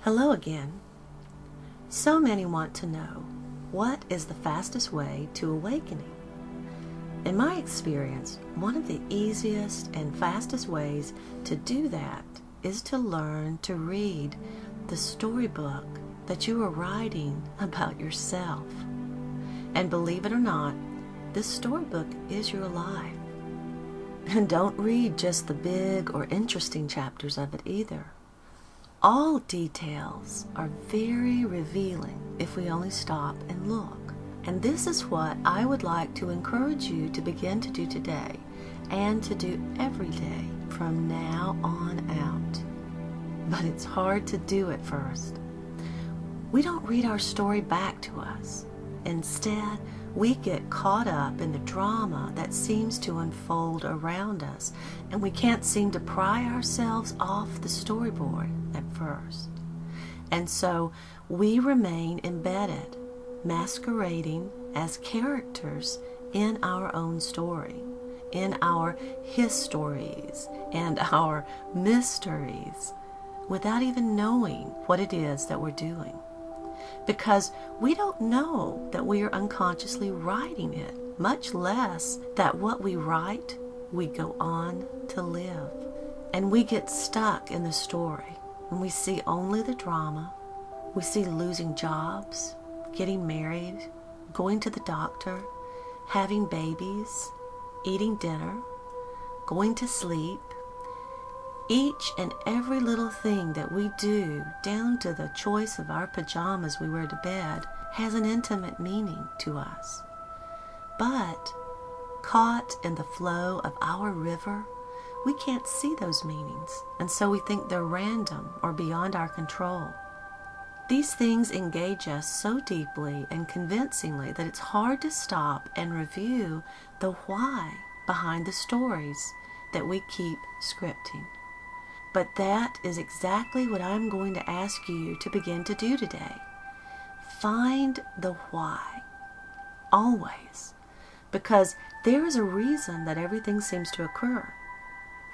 Hello again. So many want to know, what is the fastest way to awakening? In my experience, one of the easiest and fastest ways to do that is to learn to read the storybook that you are writing about yourself. And believe it or not, this storybook is your life. And don't read just the big or interesting chapters of it either. All details are very revealing if we only stop and look. And this is what I would like to encourage you to begin to do today and to do every day from now on out. But it's hard to do at first. We don't read our story back to us. Instead, we get caught up in the drama that seems to unfold around us, and we can't seem to pry ourselves off the storyboard at first. And so we remain embedded, masquerading as characters in our own story, in our histories and our mysteries, without even knowing what it is that we're doing. Because we don't know that we are unconsciously writing it, much less that what we write, we go on to live. And we get stuck in the story, and we see only the drama. We see losing jobs, getting married, going to the doctor, having babies, eating dinner, going to sleep. Each and every little thing that we do, down to the choice of our pajamas we wear to bed, has an intimate meaning to us. But caught in the flow of our river, we can't see those meanings, and so we think they're random or beyond our control. These things engage us so deeply and convincingly that it's hard to stop and review the why behind the stories that we keep scripting. But that is exactly what I'm going to ask you to begin to do today. Find the why. Always. Because there is a reason that everything seems to occur.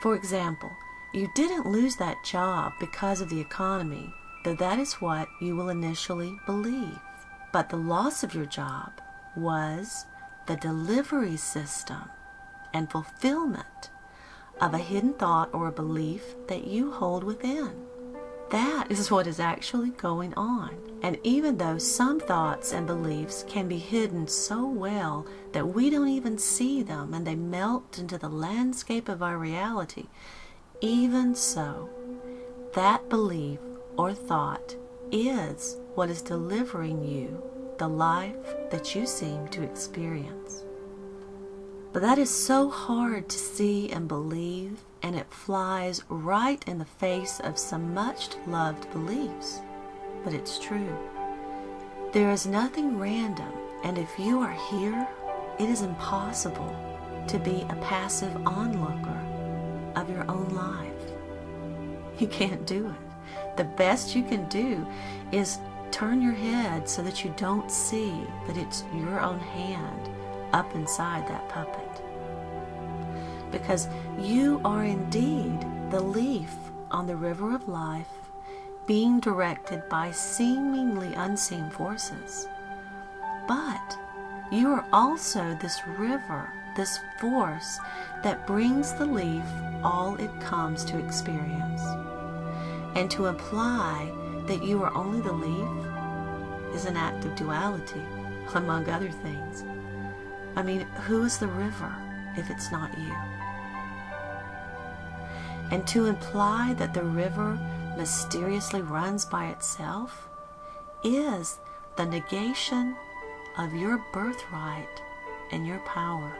For example, you didn't lose that job because of the economy, though that is what you will initially believe. But the loss of your job was the delivery system and fulfillment of a hidden thought or a belief that you hold within. That is what is actually going on. And even though some thoughts and beliefs can be hidden so well that we don't even see them and they melt into the landscape of our reality, even so, that belief or thought is what is delivering you the life that you seem to experience. But that is so hard to see and believe, and it flies right in the face of some much loved beliefs. But it's true. There is nothing random, and if you are here, it is impossible to be a passive onlooker of your own life. You can't do it. The best you can do is turn your head so that you don't see that it's your own hand up inside that puppet. Because you are indeed the leaf on the river of life, being directed by seemingly unseen forces. But you are also this river, this force that brings the leaf all it comes to experience. And to imply that you are only the leaf is an act of duality, among other things. I mean, who is the river if it's not you? And to imply that the river mysteriously runs by itself is the negation of your birthright and your power.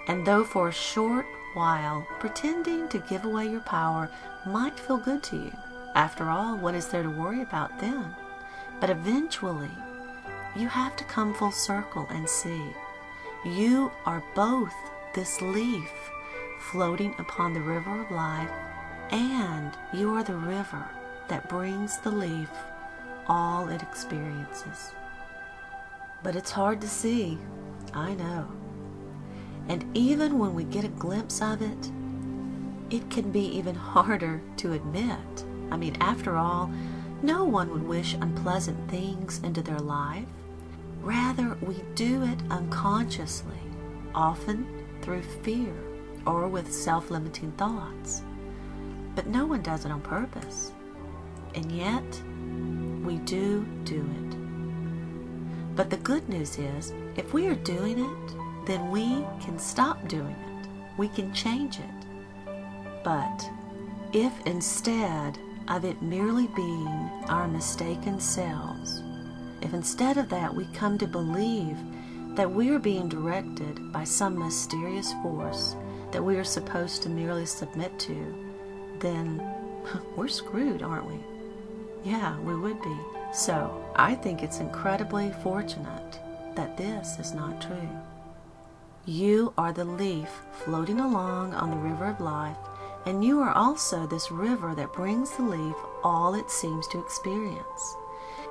And though for a short while pretending to give away your power might feel good to you, after all, what is there to worry about then? But eventually, you have to come full circle and see you are both this leaf floating upon the river of life, and you are the river that brings the leaf all it experiences. But it's hard to see, I know. And even when we get a glimpse of it, it can be even harder to admit I mean, after all, no one would wish unpleasant things into their life. Rather, we do it unconsciously, often through fear or with self-limiting thoughts. But no one does it on purpose. And yet, we do it. But the good news is, if we are doing it, then we can stop doing it. We can change it. But if instead of it merely being our mistaken selves, if instead of that we come to believe that we are being directed by some mysterious force that we are supposed to merely submit to, then we're screwed, aren't we? Yeah, we would be. So I think it's incredibly fortunate that this is not true. You are the leaf floating along on the river of life, and you are also this river that brings the leaf all it seems to experience.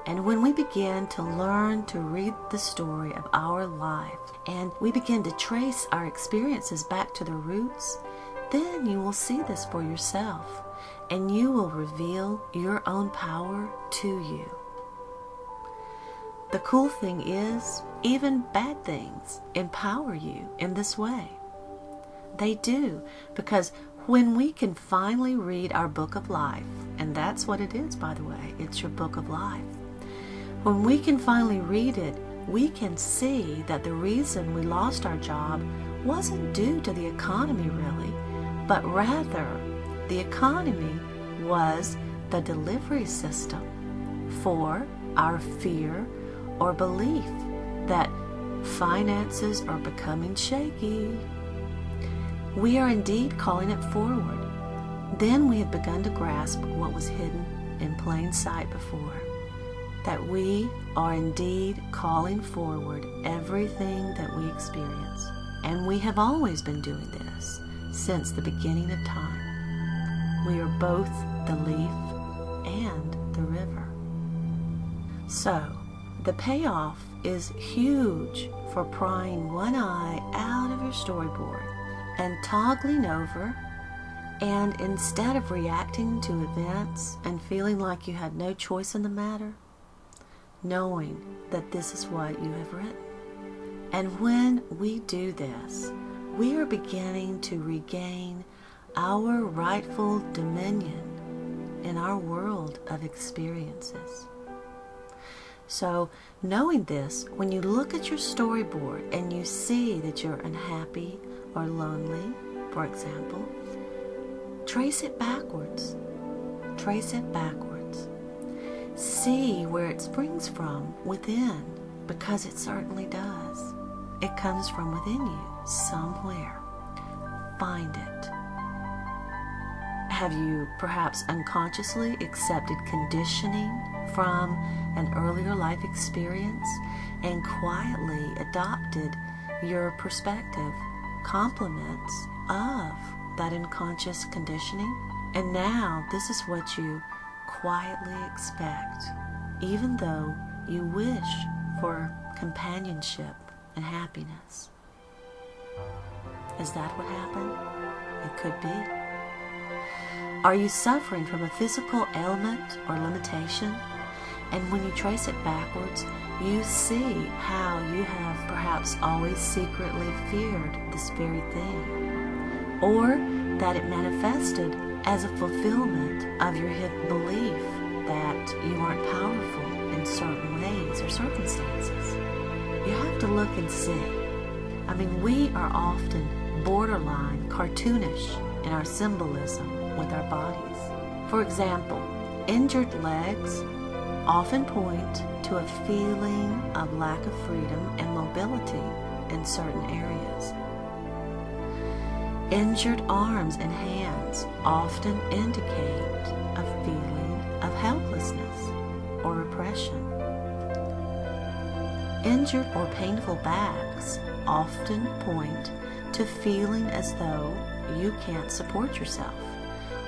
And when we begin to learn to read the story of our life, and we begin to trace our experiences back to the roots, then you will see this for yourself, and you will reveal your own power to you. The cool thing is, even bad things empower you in this way. They do, because when we can finally read our book of life, and that's what it is, by the way, it's your book of life. When we can finally read it, we can see that the reason we lost our job wasn't due to the economy really, but rather the economy was the delivery system for our fear or belief that finances are becoming shaky. We are indeed calling it forward. Then we have begun to grasp what was hidden in plain sight before, that we are indeed calling forward everything that we experience. And we have always been doing this since the beginning of time. We are both the leaf and the river. So, the payoff is huge for prying one eye out of your storyboard and toggling over, and instead of reacting to events and feeling like you had no choice in the matter, knowing that this is what you have written. And when we do this, we are beginning to regain our rightful dominion in our world of experiences. So, knowing this, when you look at your storyboard and you see that you're unhappy or lonely, for example, trace it backwards. Trace it backwards. See where it springs from within, because it certainly does. It comes from within you, somewhere. Find it. Have you perhaps unconsciously accepted conditioning from an earlier life experience and quietly adopted your perspective, compliments of that unconscious conditioning? And now this is what you quietly expect, even though you wish for companionship and happiness. Is that what happened? It could be. Are you suffering from a physical ailment or limitation? And when you trace it backwards, you see how you have perhaps always secretly feared this very thing, or that it manifested as a fulfillment of your hidden belief that you aren't powerful in certain ways or circumstances. You have to look and see. I mean, we are often borderline cartoonish in our symbolism with our bodies. For example, injured legs often point to a feeling of lack of freedom and mobility in certain areas. Injured arms and hands often indicate a feeling of helplessness or oppression. Injured or painful backs often point to feeling as though you can't support yourself,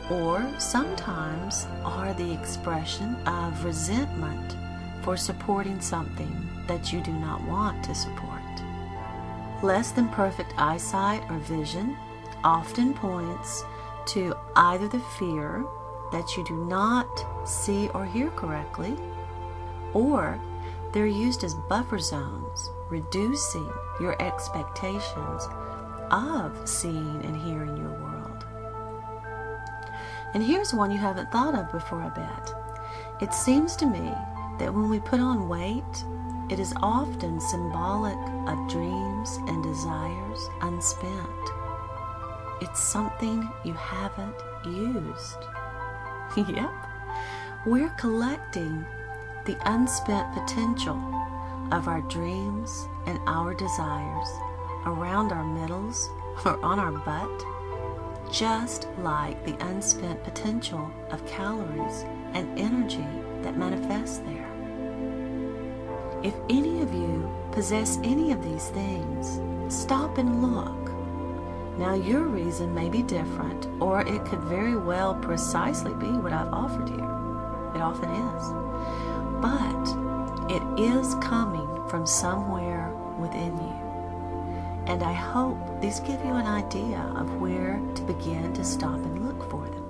or sometimes are the expression of resentment for supporting something that you do not want to support. Less than perfect eyesight or vision often points to either the fear that you do not see or hear correctly, or they're used as buffer zones, reducing your expectations of seeing and hearing your world. And here's one you haven't thought of before, I bet. It seems to me that when we put on weight, it is often symbolic of dreams and desires unspent. It's something you haven't used. Yep, we're collecting the unspent potential of our dreams and our desires around our middles or on our butt, just like the unspent potential of calories and energy that manifests there. If any of you possess any of these things, stop and look. Now, your reason may be different, or it could very well precisely be what I've offered you. It often is. But it is coming from somewhere within you. And I hope these give you an idea of where to begin to stop and look for them.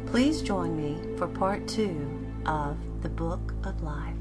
Please join me for part 2 of the Book of Life.